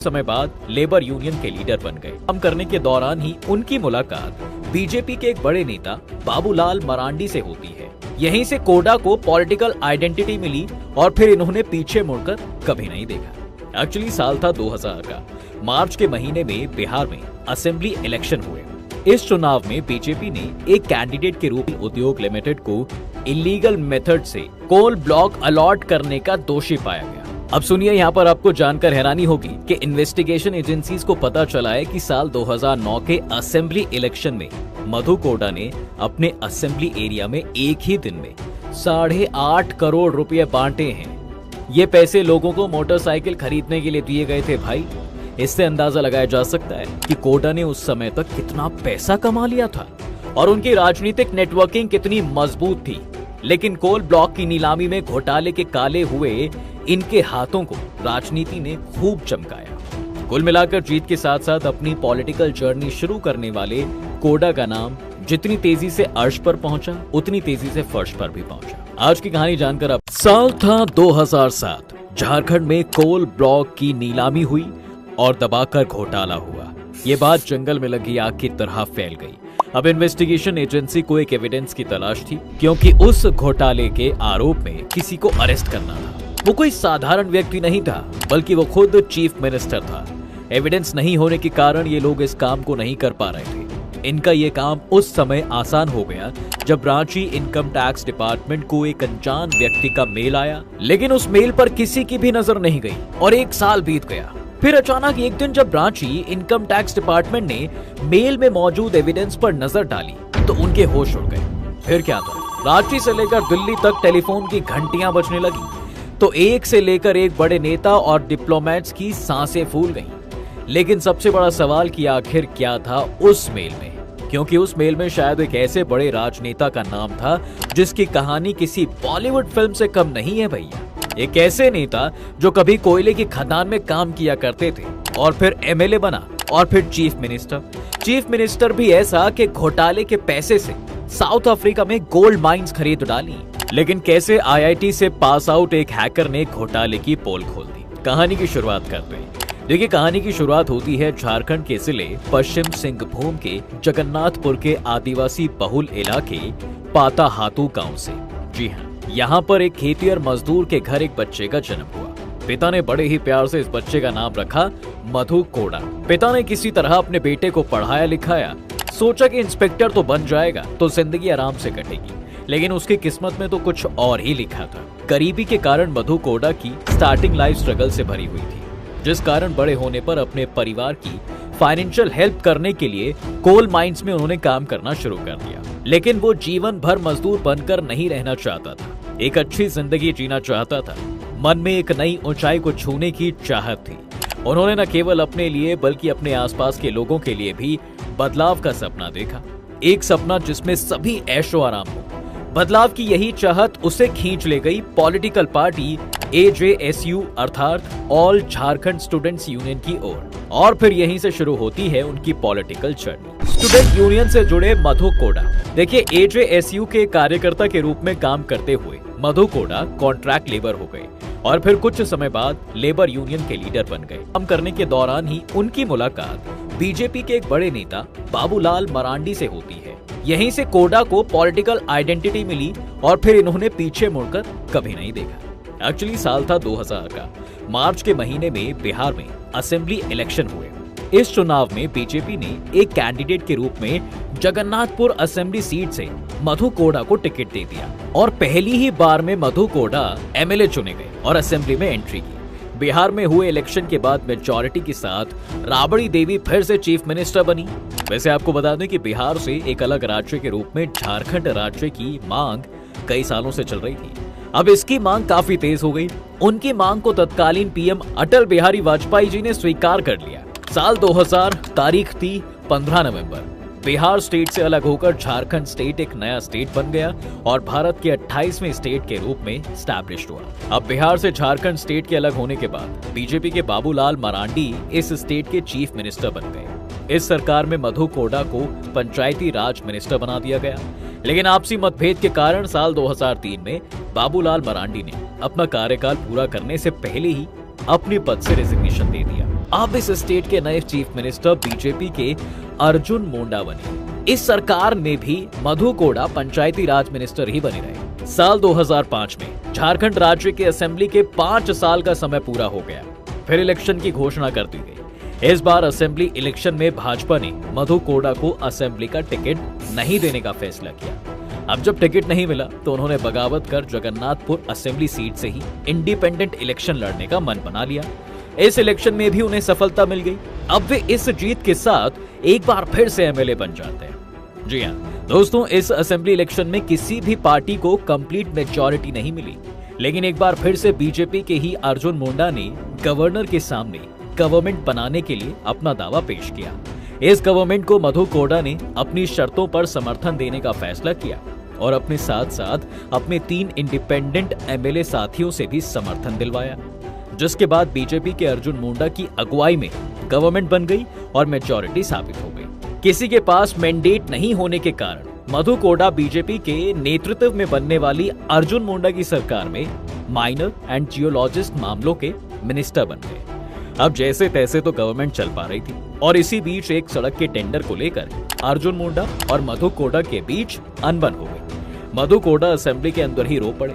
समय बाद labour union के लीडर बन गए। काम करने के दौरान ही उनकी मुलाकात बीजेपी के एक बड़े नेता बाबूलाल मरांडी से होती है। यहीं से कोडा को पॉलिटिकल आइडेंटिटी मिली और फिर इन्होंने पीछे मुड़कर कभी नहीं देखा। एक्चुअली साल था 2000 का। मार्च के महीने में बिहार में असेंबली इलेक्शन हुए। इस चुनाव में बीजेपी ने एक कैंडिडेट के रूप में उद्योग लिमिटेड को इलीगल मेथड से कोल ब्लॉक अलॉट करने का दोषी पाया गया। अब सुनिए, यहाँ पर आपको जानकर हैरानी होगी कि इन्वेस्टिगेशन एजेंसीज को पता चला है कि साल 2009 के असेंबली इलेक्शन में मधु कोडा ने अपने असेंबली एरिया में एक ही दिन में 8.5 करोड़ रुपए बांटे हैं। ये पैसे लोगों को मोटरसाइकिल खरीदने के लिए दिए गए थे भाई। इससे अंदाजा लगाया जा सकता है कि कोडा ने उस समय तक कितना पैसा कमा लिया था और उनकी राजनीतिक नेटवर्किंग कितनी मजबूत थी। लेकिन कोल ब्लॉक की नीलामी में घोटाले के काले हुए इनके हाथों को राजनीति ने खूब चमकाया। कुल मिलाकर जीत के साथ साथ अपनी पॉलिटिकल जर्नी शुरू करने वाले कोडा का नाम जितनी तेजी से अर्श पर पहुंचा, उतनी तेजी से फर्श पर भी पहुंचा। आज की कहानी जानकर अब साल था 2007। झारखंड में कोल ब्लॉक की नीलामी हुई और दबाकर घोटाला हुआ। ये बात जंगल में लगी आग की तरह फैल गई। अब इन्वेस्टिगेशन एजेंसी को एक एविडेंस की तलाश थी, क्योंकि उस घोटाले के आरोप में किसी को अरेस्ट करना था। वो कोई साधारण व्यक्ति नहीं था, बल्कि वो खुद चीफ मिनिस्टर था। एविडेंस नहीं होने के कारण ये लोग इस काम को नहीं कर पा रहे थे। इनका ये काम उस समय आसान हो गया जब रांची इनकम टैक्स डिपार्टमेंट को एक अनजान व्यक्ति का मेल आया, लेकिन उस मेल पर किसी की भी नजर नहीं गई और 1 साल बीत गया। फिर अचानक एक दिन जब रांची इनकम टैक्स डिपार्टमेंट ने मेल में मौजूद एविडेंस पर नजर डाली तो उनके होश उड़ गए। फिर क्या था, रांची से लेकर दिल्ली तक टेलीफोन की घंटियां बजने लगी तो एक से लेकर एक बड़े नेता और डिप्लोमेट्स की सांसें फूल गईं। लेकिन सबसे बड़ा सवाल कि आखिर क्या था उस मेल में, क्योंकि उस मेल में शायद एक ऐसे बड़े राजनेता का नाम था जिसकी कहानी किसी बॉलीवुड फिल्म से कम नहीं है भैया। एक ऐसे नेता जो कभी कोयले की खदान में काम किया करते थे और फिर एमएलए बना और फिर चीफ मिनिस्टर भी ऐसा कि घोटाले के पैसे से साउथ अफ्रीका में गोल्ड माइंस खरीद डाली। लेकिन कैसे आईआईटी से पास आउट एक हैकर ने घोटाले की पोल खोल दी। कहानी की शुरुआत करते हैं। देखिए, कहानी की शुरुआत होती है झारखंड के जिले पश्चिम सिंहभूम के जगन्नाथपुर के आदिवासी बहुल इलाके पाताहातू गांव से। जी हाँ, यहाँ पर एक खेतिहर मजदूर के घर एक बच्चे का जन्म हुआ। पिता ने बड़े ही प्यार से इस बच्चे का नाम रखा मधु कोडा। पिता ने किसी तरह अपने बेटे को पढ़ाया लिखाया, सोचा कि इंस्पेक्टर तो बन जाएगा तो जिंदगी आराम से कटेगी। लेकिन उसकी किस्मत में तो कुछ और ही लिखा था। गरीबी के कारण मधु कोडा की स्टार्टिंग लाइफ स्ट्रगल से भरी हुई थी, जिस कारण बड़े होने पर अपने परिवार की फाइनेंशियल हेल्प करने के लिए कोल माइंस में उन्होंने काम करना शुरू कर दिया। लेकिन वो जीवन भर मजदूर बनकर नहीं रहना चाहता था, एक अच्छी जिंदगी जीना चाहता था। मन में एक नई ऊंचाई को छूने की चाहत थी। उन्होंने न केवल अपने लिए बल्कि अपने आसपास के लोगों के लिए भी बदलाव का सपना देखा। एक सपना जिसमें सभी ऐशो आराम हो। बदलाव की यही चाहत उसे खींच ले गई पॉलिटिकल पार्टी AJSU अर्थात ऑल झारखंड स्टूडेंट्स यूनियन की ओर। और फिर यहीं से शुरू होती है उनकी पॉलिटिकल जर्नी। स्टूडेंट यूनियन से जुड़े मधु कोडा। देखिए, AJSU के कार्यकर्ता के रूप में काम करते हुए मधु कोडा कॉन्ट्रैक्ट लेबर हो गए और फिर कुछ समय बाद लेबर यूनियन के लीडर बन गए। काम करने के दौरान ही उनकी मुलाकात बीजेपी के एक बड़े नेता बाबूलाल मरांडी से होती है। यहीं से कोडा को पॉलिटिकल आइडेंटिटी मिली और फिर इन्होंने पीछे मुड़कर कभी नहीं देखा। एक्चुअली साल था 2000 का। मार्च के महीने में बिहार में असेंबली इलेक्शन हुए। इस चुनाव में बीजेपी ने एक कैंडिडेट के रूप में जगन्नाथपुर असेंबली सीट से मधु कोडा को टिकट दे दिया और पहली ही बार में मधु कोडा एमएलए चुने गए और असेंबली में एंट्री की। बिहार में हुए इलेक्शन के बाद मेजॉरिटी के साथ राबड़ी देवी फिर से चीफ मिनिस्टर बनी। वैसे आपको बता दें कि बिहार से एक अलग राज्य के रूप में झारखंड राज्य की मांग कई सालों से चल रही थी। अब इसकी मांग काफी तेज हो गई। उनकी मांग को तत्कालीन पीएम अटल बिहारी वाजपेयी जी ने स्वीकार कर लिया। साल 2000, तारीख थी 15 नवंबर। बिहार स्टेट से अलग होकर झारखंड स्टेट एक नया स्टेट बन गया और भारत के 28वें स्टेट के रूप में स्टैब्लिश्ड हुआ। अब बिहार से झारखंड स्टेट के अलग होने के बाद बीजेपी के बाबूलाल मरांडी इस स्टेट के चीफ मिनिस्टर बन गए। इस सरकार में मधु कोडा को पंचायती राज मिनिस्टर बना दिया गया। लेकिन आपसी मतभेद के कारण साल 2003 में बाबूलाल मरांडी ने अपना कार्यकाल पूरा करने से पहले ही अपने पद से रेजिग्नेशन दे दिया। अब इस स्टेट के नए चीफ मिनिस्टर बीजेपी के अर्जुन मुंडा बने। इस सरकार में भी मधु कोड़ा पंचायती राज मिनिस्टर ही बने रहे। साल 2005 में झारखंड राज्य के असेंबली के 5 साल का समय पूरा हो गया। फिर इलेक्शन की घोषणा कर दी गई। इस बार असेंबली इलेक्शन में भाजपा ने मधु कोड़ा को असेंबली का टिकट नहीं देने का फैसला किया। अब जब टिकट नहीं मिला तो उन्होंने बगावत कर जगन्नाथपुर असेंबली सीट से ही इंडिपेंडेंट इलेक्शन लड़ने का मन बना लिया। इस इलेक्शन में भी उन्हें सफलता मिल गई। अब वे इस जीत के साथ एक बार फिर से एमएलए बन जाते हैं। जी हाँ दोस्तों, इस असेंबली इलेक्शन में किसी भी पार्टी को कंप्लीट मेजॉरिटी नहीं मिली, लेकिन एक बार फिर से बीजेपी के ही अर्जुन मुंडा ने गवर्नर के सामने गवर्नमेंट बनाने के लिए अपना दावा पेश किया। इस गवर्नमेंट को मधु कोड़ा ने अपनी शर्तों पर समर्थन देने का फैसला किया और अपने साथ साथ अपने 3 इंडिपेंडेंट एमएलए साथियों से भी समर्थन दिलवाया, जिसके बाद बीजेपी के अर्जुन मुंडा की अगुवाई में गवर्नमेंट बन गई और मेजॉरिटी साबित हो गई। किसी के पास मैंडेट नहीं होने के कारण मधु कोड़ा बीजेपी के नेतृत्व में बनने वाली अर्जुन मुंडा की सरकार में माइनर एंड जियोलॉजिस्ट मामलों के मिनिस्टर बन गए। अब जैसे तैसे तो गवर्नमेंट चल पा रही थी और इसी बीच एक सड़क के टेंडर को लेकर अर्जुन मुंडा और मधु कोड़ा के बीच अनबन हो गई। मधु कोड़ा असेंबली के अंदर ही रो पड़े,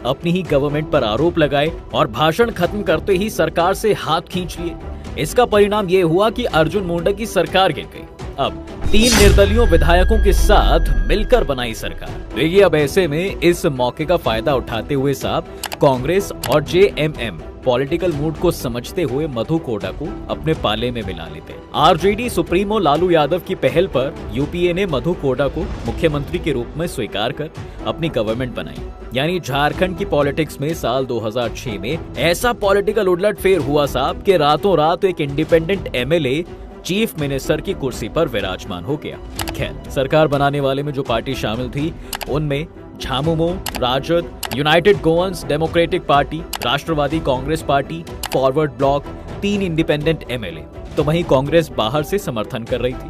अपनी ही गवर्नमेंट पर आरोप लगाए और भाषण खत्म करते ही सरकार से हाथ खींच लिए। इसका परिणाम ये हुआ कि अर्जुन मुंडा की सरकार गिर गई। अब 3 निर्दलीय विधायकों के साथ मिलकर बनाई सरकार। देखिए, अब ऐसे में इस मौके का फायदा उठाते हुए साहब कांग्रेस और जेएमएम पॉलिटिकल मूड को समझते हुए मधु कोड़ा को अपने पाले में मिला लेते। आरजेडी सुप्रीमो लालू यादव की पहल पर यूपीए ने मधु कोड़ा को मुख्यमंत्री के रूप में स्वीकार कर अपनी गवर्नमेंट बनाई। यानी झारखंड की पॉलिटिक्स में साल 2006 में ऐसा पॉलिटिकल उलटफेर हुआ साहब कि रातों रात एक इंडिपेंडेंट एमएलए चीफ मिनिस्टर की कुर्सी पर विराजमान हो गया। खैर, सरकार बनाने वाले में जो पार्टी शामिल थी उनमें Jhamumo, Rajad, United Goans Democratic Party, Rashtravadi Congress Party, Forward Bloc, 3 independent MLA. तो वहीं कांग्रेस बाहर से समर्थन कर रही थी।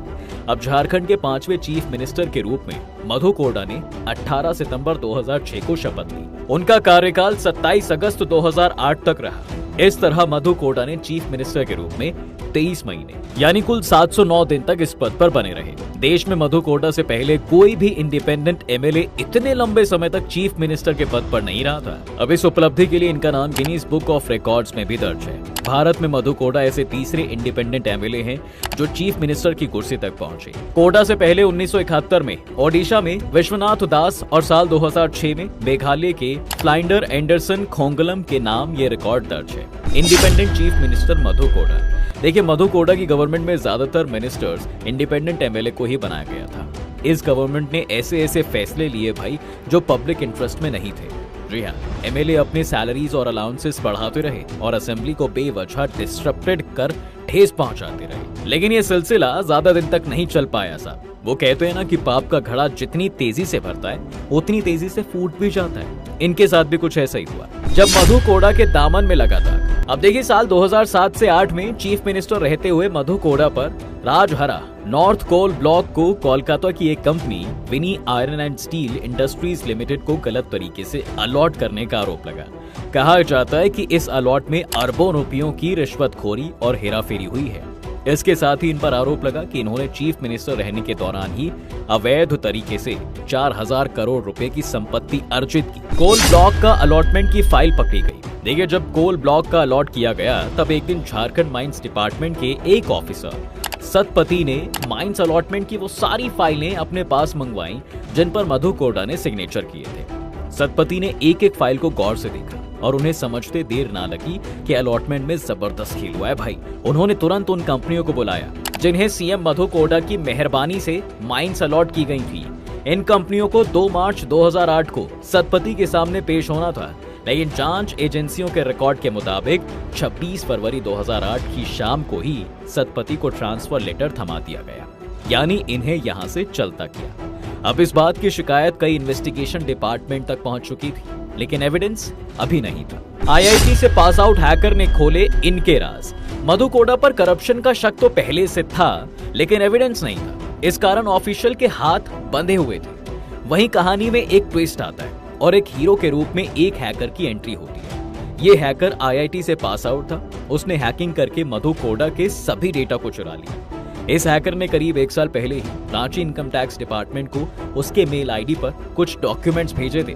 अब झारखंड के 5वें चीफ मिनिस्टर के रूप में मधु कोड़ा ने 18 सितंबर 2006 को शपथ ली। उनका कार्यकाल 27 अगस्त 2008 तक रहा। इस तरह मधु कोड़ा ने चीफ मिनिस्टर के रूप में 23 महीने यानी कुल 709 दिन तक इस पद पर बने रहे। देश में मधु कोड़ा से पहले कोई भी इंडिपेंडेंट एमएलए इतने लंबे समय तक चीफ मिनिस्टर के पद पर नहीं रहा था। अब इस उपलब्धि के लिए इनका नाम गिनीज बुक ऑफ रिकॉर्ड्स में भी दर्ज है। भारत में मधु कोड़ा ऐसे तीसरे इंडिपेंडेंट एमएलए हैं जो चीफ मिनिस्टर की कुर्सी तक पहुंचे। कोड़ा से पहले 1971 में ओडिशा में विश्वनाथ दास और साल 2006 में मेघालय के फ्लाइंडर एंडरसन खोंगलम के नाम ये रिकॉर्ड दर्ज है। Independent chief minister Madhu Koda. देखिए, मधु कोड़ा की गवर्नमेंट में ज्यादातर मिनिस्टर्स इंडिपेंडेंट एमएलए को ही बनाया गया था। इस गवर्नमेंट ने ऐसे फैसले लिए भाई जो पब्लिक इंटरेस्ट में नहीं थे। जी हाँ, एमएलए अपनी सैलरीज और अलाउंसेस बढ़ाते रहे और असेंबली को बेवजह डिस्टर्बेड कर ठेस पहुंचाते रहे। लेकिन ये सिलसिला ज्यादा दिन तक नहीं चल पाया साहब। वो कहते हैं ना कि पाप का घड़ा जितनी तेजी से भरता है उतनी तेजी से फूट भी जाता है। इनके साथ भी कुछ ऐसा ही हुआ जब मधु कोड़ा के दामन में लगा था। अब देखिए, साल 2007 से 8 में चीफ मिनिस्टर रहते हुए मधु कोड़ा पर राजहरा नॉर्थ कोल ब्लॉक को कोलकाता की एक company Vini iron and steel industries limited को गलत तरीके से अलॉट करने का आरोप लगा। कहा जाता है कि इस अलॉट में अरबों रुपयों की रिश्वतखोरी और हेराफेरी हुई है। इसके साथ ही इन पर आरोप लगा कि इन्होंने चीफ मिनिस्टर रहने के दौरान ही अवैध तरीके से 4000 करोड़ रुपए की संपत्ति अर्जित की। कोल ब्लॉक का अलॉटमेंट की फाइल पकड़ी गई। देखिए, जब कोल ब्लॉक का अलॉट किया गया तब एक दिन झारखंड माइंस डिपार्टमेंट के एक ऑफिसर सतपति ने माइंस अलॉटमेंट की वो सारी फाइलें अपने पास मंगवाई जिन पर मधु कोड़ा ने सिग्नेचर किए थे। सतपति ने एक एक फाइल को गौर से देखा और उन्हें समझते देर ना लगी कि अलॉटमेंट में जबरदस्त खेल हुआ है भाई। उन्होंने तुरंत उन कंपनियों को बुलाया जिन्हें सीएम मधु कोड़ा की मेहरबानी से माइंस अलॉट की गई थी। इन कंपनियों को 2 मार्च 2008 को सतपति के सामने पेश होना था, लेकिन जांच एजेंसियों के रिकॉर्ड के मुताबिक 26 फरवरी 2008 की शाम को ही सतपति को ट्रांसफर लेटर थमा दिया गया, यानी इन्हें यहां से चलता किया। अब इस बात की शिकायत कई इन्वेस्टिगेशन डिपार्टमेंट तक पहुंच चुकी थी, लेकिन एविडेंस अभी नहीं था। आईआईटी से पास आउट हैकर ने खोले इनके राज। मधु कोड़ा पर करप्शन का शक तो पहले से था, लेकिन एविडेंस नहीं था। इस कारण ऑफिशियल के हाथ बंधे हुए थे। वहीं कहानी में एक ट्विस्ट आता है और एक हीरो के रूप में एक हैकर की एंट्री होती है। ये हैकर IIT से पास आउट था। उसने हैकिंग करके मधु कोडा के सभी डेटा को चुरा लिया। इस हैकर ने करीब 1 साल पहले ही रांची इनकम टैक्स डिपार्टमेंट को उसके मेल आईडी पर कुछ डॉक्यूमेंट्स भेजे थे।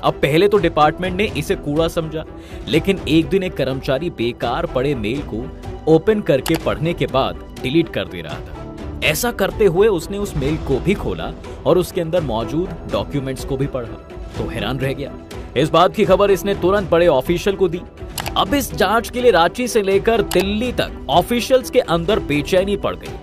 अब पहले तो डिपार्टमेंट ने इसे कूड़ा समझा, लेकिन एक दिन एक कर्मचारी बेकार पड़े मेल को ओपन करके पढ़ने के बाद डिलीट कर दे रहा था। ऐसा करते हुए उसने उस मेल को भी खोला और उसके अंदर मौजूद डॉक्यूमेंट्स को भी पढ़ा, तो हैरान रह गया। इस बात की खबर इसने तुरंत बड़े ऑफिशियल को दी। अब इस जांच के लिए रांची से लेकर दिल्ली तक ऑफिशियल्स के अंदर बेचैनी पड़ गई।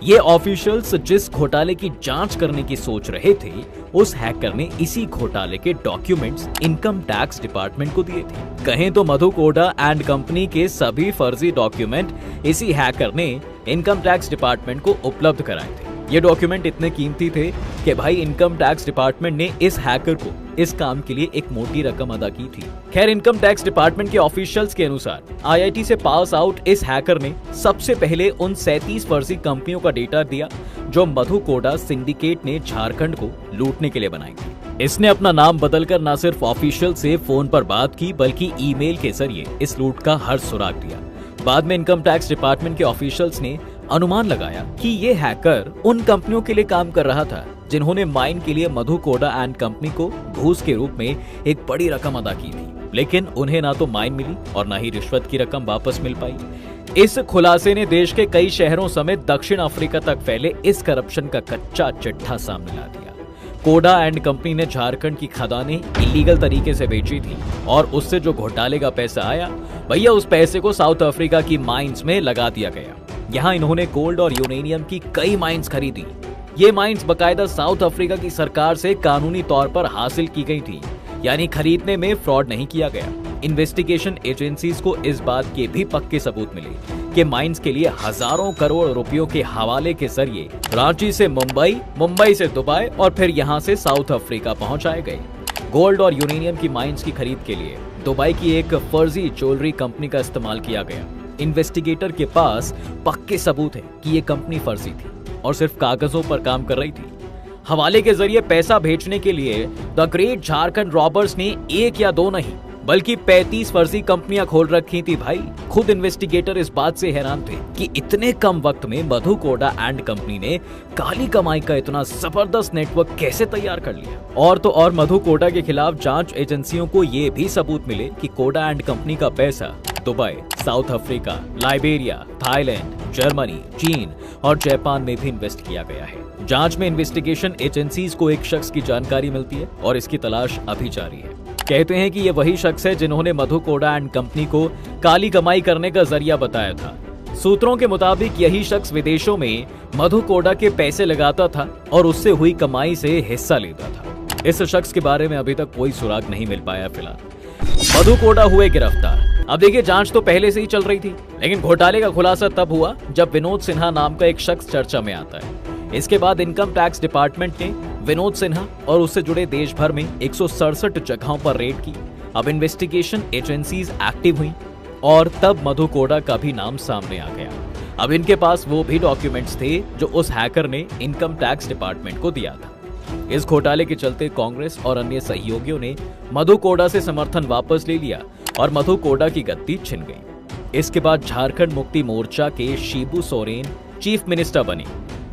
ये ऑफिशियल्स जिस घोटाले की जांच करने की सोच रहे थे, उस हैकर ने इसी घोटाले के डॉक्यूमेंट्स इनकम टैक्स डिपार्टमेंट को दिए थे। कहें तो मधु कोडा एंड कंपनी के सभी फर्जी डॉक्यूमेंट इसी हैकर ने इनकम टैक्स डिपार्टमेंट को उपलब्ध कराए थे। ये डॉक्यूमेंट इतने कीमती थे कि भाई इनकम टैक्स डिपार्टमेंट ने इस हैकर को इस काम के लिए एक मोटी रकम अदा की थी। खैर, इनकम टैक्स डिपार्टमेंट के ऑफिशियल्स के अनुसार IIT से पास आउट इस हैकर ने सबसे पहले उन 37 फर्जी कंपनियों का डेटा दिया जो मधु कोडा सिंडिकेट ने झारखंड को लूटने के लिए बनाई थी। इसने अपना नाम बदलकर न सिर्फ ऑफिशियल से फोन पर बात की, बल्कि ईमेल के जरिए इस लूट का हर सुराग दिया। बाद में इनकम टैक्स डिपार्टमेंट के ऑफिशियल्स ने अनुमान लगाया कि ये हैकर उन कंपनियों के लिए काम कर रहा था जिन्होंने माइन के लिए मधु कोडा एंड कंपनी को घूस के रूप में एक बड़ी रकम अदा की थी, लेकिन उन्हें ना तो माइन मिली और ना ही रिश्वत की रकम वापस मिल पाई। इस खुलासे ने देश के कई शहरों समेत दक्षिण अफ्रीका तक फैले इस करप्शन का कच्चा चिट्ठा सामने ला दिया। कोडा एंड कंपनी ने झारखंड की खदानें इलीगल तरीके से बेची थी और उससे जो घोटाले का पैसा आया, भैया उस पैसे को साउथ अफ्रीका की माइंस में लगा दिया गया। यहाँ इन्होंने गोल्ड और यूरेनियम की कई माइंस खरीदी। ये माइंस बकायदा साउथ अफ्रीका की सरकार से कानूनी तौर पर हासिल की गई थी, यानी खरीदने में फ्रॉड नहीं किया गया। इन्वेस्टिगेशन एजेंसीज को इस बात के भी पक्के सबूत मिले कि माइंस के लिए हजारों करोड़ रुपयों के हवाले के जरिए रांची से मुंबई, मुंबई से दुबई और फिर यहाँ से साउथ अफ्रीका पहुंचाए गए। गोल्ड और यूरेनियम की माइंस की खरीद के लिए दुबई की एक फर्जी ज्वेलरी कंपनी का इस्तेमाल किया गया। इन्वेस्टिगेटर के पास पक्के सबूत है कि ये कंपनी फर्जी थी और सिर्फ कागजों पर काम कर रही थी। हवाले के जरिए पैसा भेजने के लिए द ग्रेट झारखंड रॉबर्स ने 1 या 2 नहीं बल्कि 35 फर्जी कंपनियां खोल रखी थी भाई। खुद इन्वेस्टिगेटर इस बात से हैरान थे कि इतने कम वक्त में मधु कोडा एंड कंपनी ने काली कमाई का इतना जबरदस्त नेटवर्क कैसे तैयार कर लिया। और तो और मधु कोडा के खिलाफ जांच एजेंसियों को ये भी सबूत मिले कि कोडा एंड कंपनी का पैसा Dubai, south Africa, Liberia, Thailand, Germany, चीन और जापान में भी इन्वेस्ट किया गया है। जांच में इन्वेस्टिगेशन एजेंसीज को एक शख्स की जानकारी मिलती है और इसकी तलाश अभी जारी है। कहते हैं कि ये वही शख्स है जिन्होंने मधु कोडा एंड कंपनी को काली कमाई करने का जरिया बताया था। सूत्रों के मुताबिक यही शख्स विदेशों में मधु कोडा के पैसे लगाता था और उससे हुई कमाई से हिस्सा लेता था। इस शख्स के बारे में अभी तक कोई सुराग नहीं मिल पाया फिलहाल। मधु कोडा हुए गिरफ्तार। अब देखिए, जांच तो पहले से ही चल रही थी, लेकिन घोटाले का खुलासा तब हुआ जब विनोद सिन्हा नाम का एक शख्स चर्चा में आता है। इसके बाद इनकम टैक्स डिपार्टमेंट ने विनोद सिन्हा और उससे जुड़े देश भर में 167 जगहों पर रेड की। अब इन्वेस्टिगेशन एजेंसीज एक्टिव हुई और तब मधु कोडा का भी नाम सामने आ गया। अब इनके पास वो भी डॉक्यूमेंट्स थे जो उस हैकर ने इनकम टैक्स डिपार्टमेंट को दिया था। इस घोटाले के चलते कांग्रेस और अन्य सहयोगियों ने मधु कोडा से समर्थन वापस ले लिया और मधु कोडा की गद्दी छिन गई। इसके बाद झारखंड मुक्ति मोर्चा के शिबू सोरेन चीफ मिनिस्टर बने।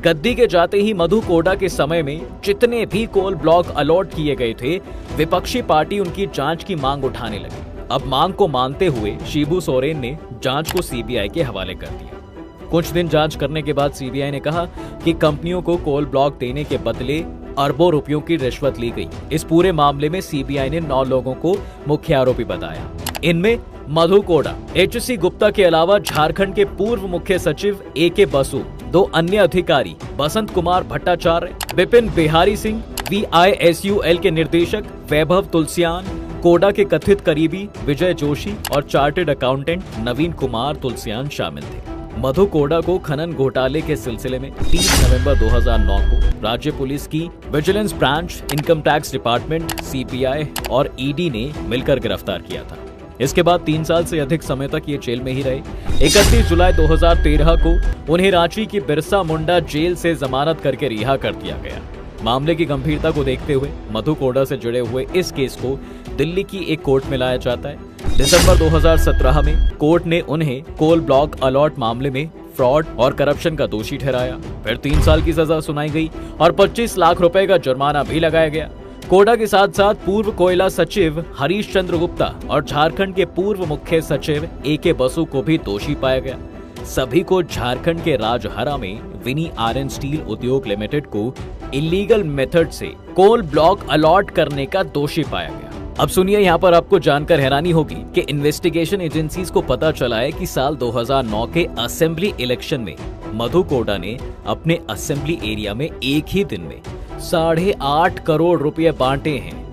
गद्दी के जाते ही मधु कोडा के समय में जितने भी कोल ब्लॉक अलॉट किए गए थे, विपक्षी पार्टी उनकी जांच की मांग उठाने लगी। अब मांग को मानते हुए शिबू सोरेन ने जांच को सीबीआई के हवाले कर दिया। कुछ दिन जांच करने के बाद सीबीआई ने कहा कि कंपनियों को कोल ब्लॉक देने के बदले अरबों रुपयों की रिश्वत ली गई। इस पूरे मामले में सीबीआई ने 9 लोगों को मुख्य आरोपी बताया। इनमें मधु कोडा, HC गुप्ता के अलावा झारखंड के पूर्व मुख्य सचिव AK बसु, 2 अन्य अधिकारी बसंत कुमार भट्टाचार्य, विपिन बिहारी सिंह, VISUL के निर्देशक वैभव तुलसियान, कोडा के कथित करीबी विजय जोशी और चार्टर्ड अकाउंटेंट नवीन कुमार तुलसियान शामिल थे। मधु कोडा को खनन घोटाले के सिलसिले में 30 नवंबर 2009 को राज्य पुलिस की vigilance branch, income tax department, CBI और ED ने मिलकर गिरफ्तार किया था। इसके बाद 3 साल से अधिक समय तक ये जेल में ही रहे। 31 जुलाई 2013 को उन्हें रांची की बिरसा मुंडा जेल से जमानत करके रिहा कर दिया गया। मामले की गंभीरता को देखते हुए मधु कोडा से जुड़े हुए इस केस को दिल्ली की एक कोर्ट में लाया जाता है। दिसंबर 2017 में कोर्ट ने उन्हें कोल ब्लॉक अलॉट मामले में फ्रॉड और करप्शन का दोषी ठहराया। फिर 3 साल की सजा सुनाई गई और 25 लाख रुपए का जुर्माना भी लगाया गया। कोडा के साथ साथ पूर्व कोयला सचिव हरीश चंद्र गुप्ता और झारखंड के पूर्व मुख्य सचिव AK बसु को भी दोषी पाया गया। सभी को झारखंड के राजहरा में विनी आयरन स्टील उद्योग लिमिटेड को इलीगल मेथड से कोल ब्लॉक अलॉट करने का दोषी पाया गया। अब सुनिए, यहाँ पर आपको जानकर हैरानी होगी कि इन्वेस्टिगेशन एजेंसीज को पता चला है कि साल 2009 के असेंबली इलेक्शन में मधु कोडा ने अपने असेंबली एरिया में एक ही दिन में 8.5 करोड़ रुपए बांटे हैं।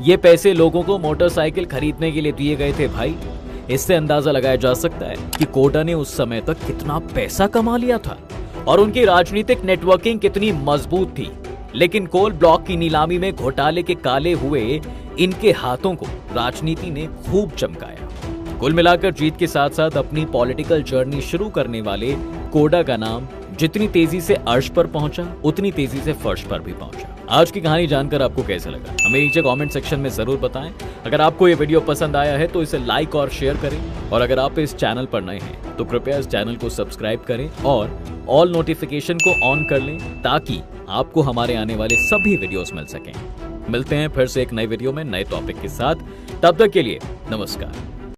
ये पैसे लोगों को मोटरसाइकिल खरीदने के लिए दिए गए थे भाई। इससे अंदाजा लगाया जा सकता है कि कोडा ने उस समय तक कितना पैसा कमा लिया था और उनकी राजनीतिक नेटवर्किंग कितनी मजबूत थी। लेकिन कोल ब्लॉक की नीलामी में घोटाले के काले हुए इनके हाथों को राजनीति ने खूब चमकाया। कुल मिलाकर जीत के साथ साथ अपनी पॉलिटिकल जर्नी शुरू करने वाले कोडा का नाम जितनी तेजी से अर्श पर पहुंचा, उतनी तेजी से फर्श पर भी पहुंचा। आज की कहानी जानकर आपको कैसा लगा हमें नीचे कमेंट सेक्शन में जरूर बताएं। अगर आपको ये वीडियो पसंद आया है तो इसे लाइक और शेयर करें, और अगर आप इस चैनल पर नए हैं तो कृपया इस चैनल को सब्सक्राइब करें और ऑल नोटिफिकेशन को ऑन कर लें, ताकि आपको हमारे आने वाले सभी वीडियोस मिल सकें। मिलते हैं फिर से एक नए वीडियो में नए टॉपिक के साथ। तब तक के लिए नमस्कार।